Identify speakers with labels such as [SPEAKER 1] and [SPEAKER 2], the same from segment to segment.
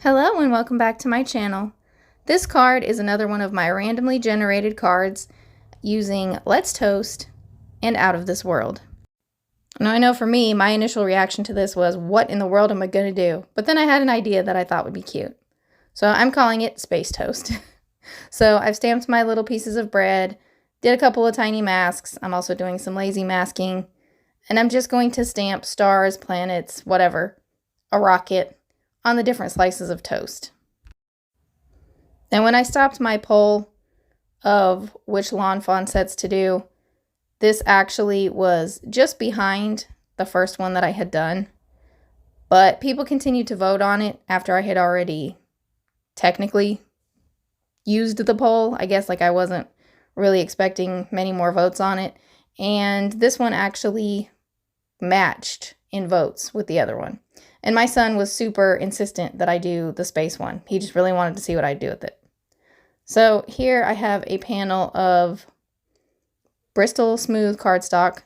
[SPEAKER 1] Hello and welcome back to my channel. This card is another one of my randomly generated cards using Let's Toast and Out of This World. Now I know for me, my initial reaction to this was, what in the world am I going to do? But then I had an idea that I thought would be cute. So I'm calling it Space Toast. So I've stamped my little pieces of bread, did a couple of tiny masks. I'm also doing some lazy masking. And I'm just going to stamp stars, planets, whatever, a rocket, on the different slices of toast. Now when I stopped my poll of which lawn fawn sets to do, this actually was just behind the first one that I had done. But people continued to vote on it after I had already technically used the poll. I guess I wasn't really expecting many more votes on it. And this one actually matched in votes with the other one. And my son was super insistent that I do the space one. He just really wanted to see what I'd do with it. So here I have a panel of Bristol Smooth cardstock.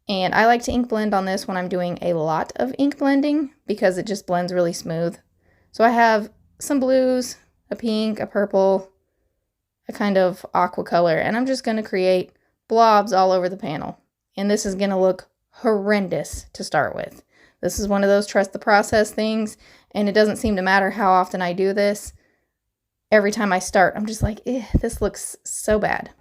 [SPEAKER 1] And I like to ink blend on this when I'm doing a lot of ink blending because it just blends really smooth. So I have some blues, a pink, a purple, a kind of aqua color. And I'm just going to create blobs all over the panel. And this is going to look horrendous to start with. This is one of those trust the process things, and it doesn't seem to matter how often I do this. Every time I start, I'm just like, this looks so bad.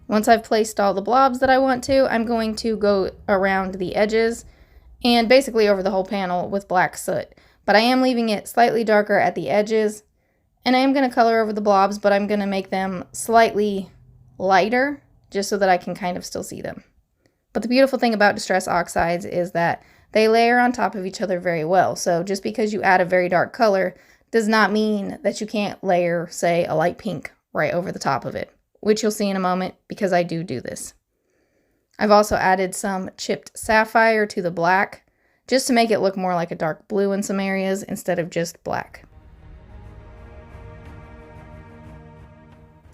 [SPEAKER 1] Once I've placed all the blobs that I want to, I'm going to go around the edges and basically over the whole panel with black soot. But I am leaving it slightly darker at the edges. And I am going to color over the blobs, but I'm going to make them slightly lighter just so that I can kind of still see them. But the beautiful thing about Distress Oxides is that they layer on top of each other very well. So just because you add a very dark color does not mean that you can't layer, say, a light pink right over the top of it, which you'll see in a moment because I do this. I've also added some chipped sapphire to the black just to make it look more like a dark blue in some areas instead of just black.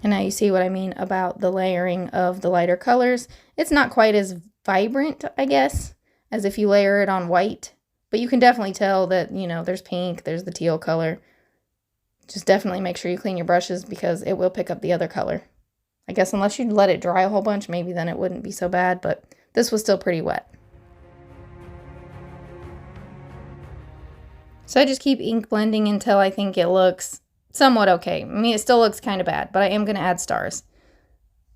[SPEAKER 1] And now you see what I mean about the layering of the lighter colors. It's not quite as vibrant, I guess, as if you layer it on white. But you can definitely tell that, there's pink, there's the teal color. Just definitely make sure you clean your brushes because it will pick up the other color. I guess unless you let it dry a whole bunch, maybe then it wouldn't be so bad, but this was still pretty wet. So I just keep ink blending until I think it looks somewhat okay. I mean, it still looks kind of bad, but I am going to add stars.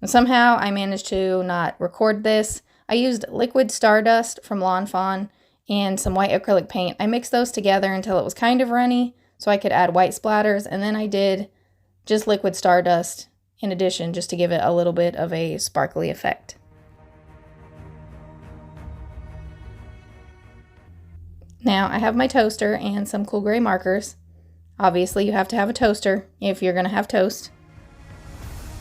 [SPEAKER 1] And somehow I managed to not record this. I used liquid stardust from Lawn Fawn and some white acrylic paint. I mixed those together until it was kind of runny so I could add white splatters, and then I did just liquid stardust in addition just to give it a little bit of a sparkly effect. Now I have my toaster and some cool gray markers. Obviously, you have to have a toaster if you're going to have toast.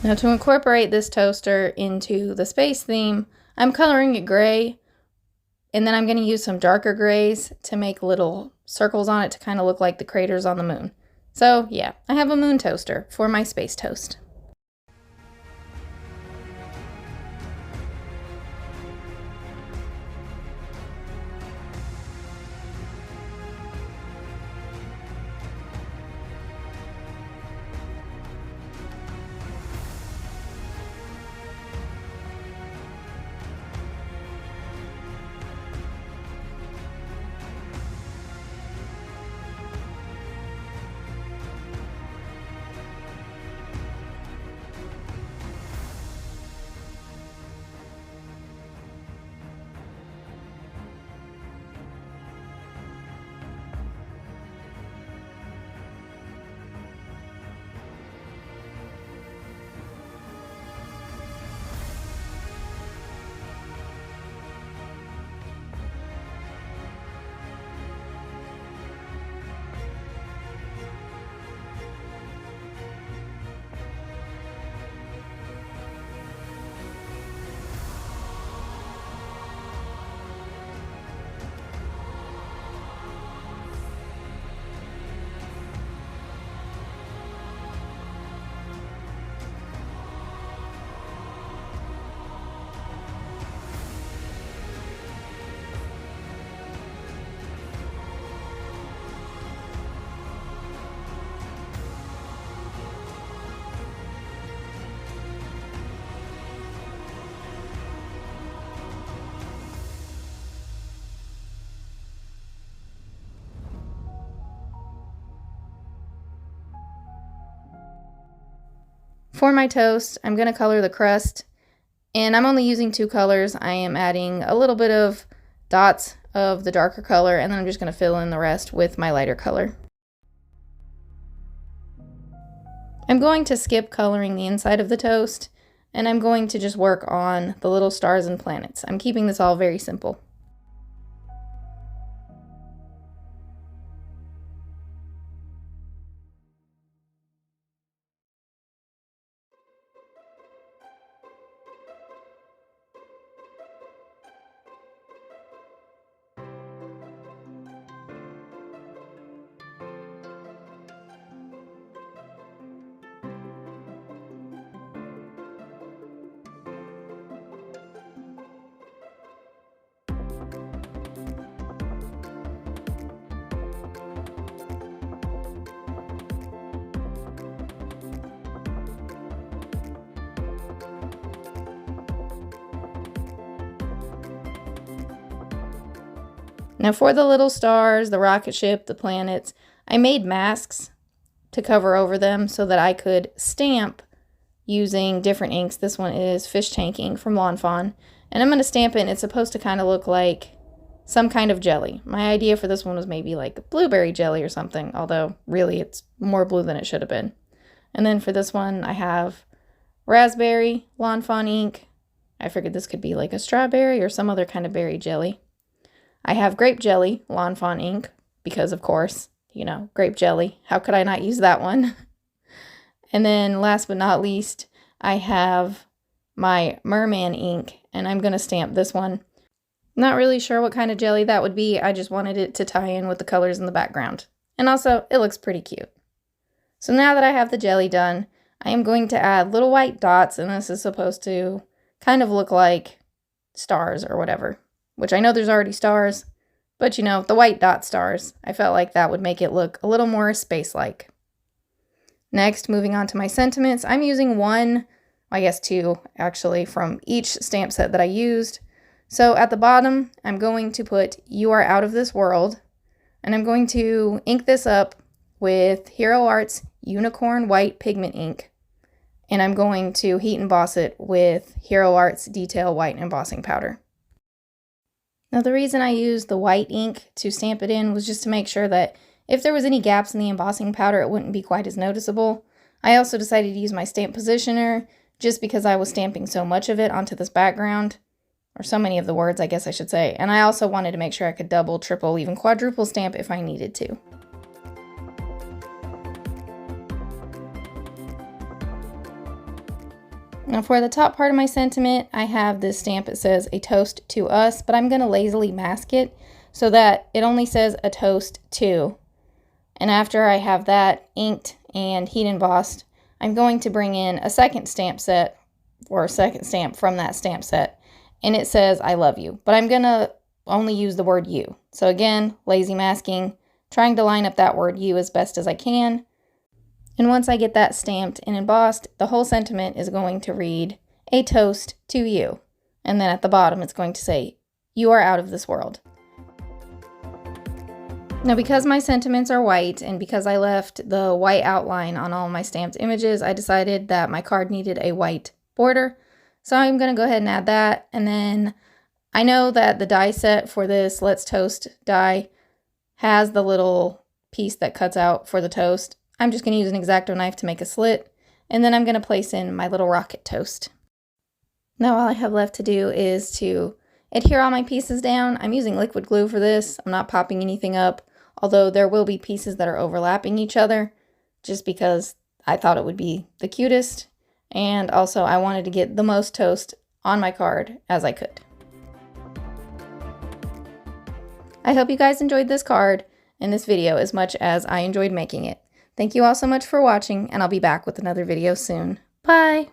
[SPEAKER 1] Now, to incorporate this toaster into the space theme, I'm coloring it gray, and then I'm going to use some darker grays to make little circles on it to kind of look like the craters on the moon. So, yeah, I have a moon toaster for my space toast. For my toast, I'm going to color the crust, and I'm only using 2 colors. I am adding a little bit of dots of the darker color, and then I'm just going to fill in the rest with my lighter color. I'm going to skip coloring the inside of the toast, and I'm going to just work on the little stars and planets. I'm keeping this all very simple. Now for the little stars, the rocket ship, the planets, I made masks to cover over them so that I could stamp using different inks. This one is Fish Tank ink from Fawn. And I'm going to stamp it, and it's supposed to kind of look like some kind of jelly. My idea for this one was maybe like blueberry jelly or something, although really it's more blue than it should have been. And then for this one, I have raspberry, Fawn ink. I figured this could be like a strawberry or some other kind of berry jelly. I have grape jelly, Fawn ink, because of course, you know, grape jelly. How could I not use that one? And then last but not least, I have my merman ink, and I'm going to stamp this one. Not really sure what kind of jelly that would be. I just wanted it to tie in with the colors in the background. And also, it looks pretty cute. So now that I have the jelly done, I am going to add little white dots, and this is supposed to kind of look like stars or whatever. Which I know there's already stars, but you know, the white dot stars. I felt like that would make it look a little more space-like. Next, moving on to my sentiments, I'm using 2 actually, from each stamp set that I used. So at the bottom, I'm going to put "You Are Out of This World," and I'm going to ink this up with Hero Art's Unicorn White Pigment ink, and I'm going to heat emboss it with Hero Art's Detail White Embossing Powder. Now the reason I used the white ink to stamp it in was just to make sure that if there was any gaps in the embossing powder, it wouldn't be quite as noticeable. I also decided to use my stamp positioner just because I was stamping so much of it onto this background, or so many of the words, I guess I should say, and I also wanted to make sure I could double, triple, even quadruple stamp if I needed to. Now for the top part of my sentiment, I have this stamp. It says "A Toast to Us," but I'm going to lazily mask it so that it only says "A Toast to." And after I have that inked and heat embossed, I'm going to bring in a second stamp set, or a second stamp from that stamp set, and it says "I love you." But I'm going to only use the word "you." So again, lazy masking, trying to line up that word "you" as best as I can. And once I get that stamped and embossed, the whole sentiment is going to read, "A toast to you." And then at the bottom, it's going to say, "You are out of this world." Now, because my sentiments are white and because I left the white outline on all my stamped images, I decided that my card needed a white border. So I'm going to go ahead and add that. And then I know that the die set for this Let's Toast die has the little piece that cuts out for the toast. I'm just going to use an X-Acto knife to make a slit, and then I'm going to place in my little rocket toast. Now all I have left to do is to adhere all my pieces down. I'm using liquid glue for this. I'm not popping anything up, although there will be pieces that are overlapping each other, just because I thought it would be the cutest, and also I wanted to get the most toast on my card as I could. I hope you guys enjoyed this card and this video as much as I enjoyed making it. Thank you all so much for watching, and I'll be back with another video soon. Bye!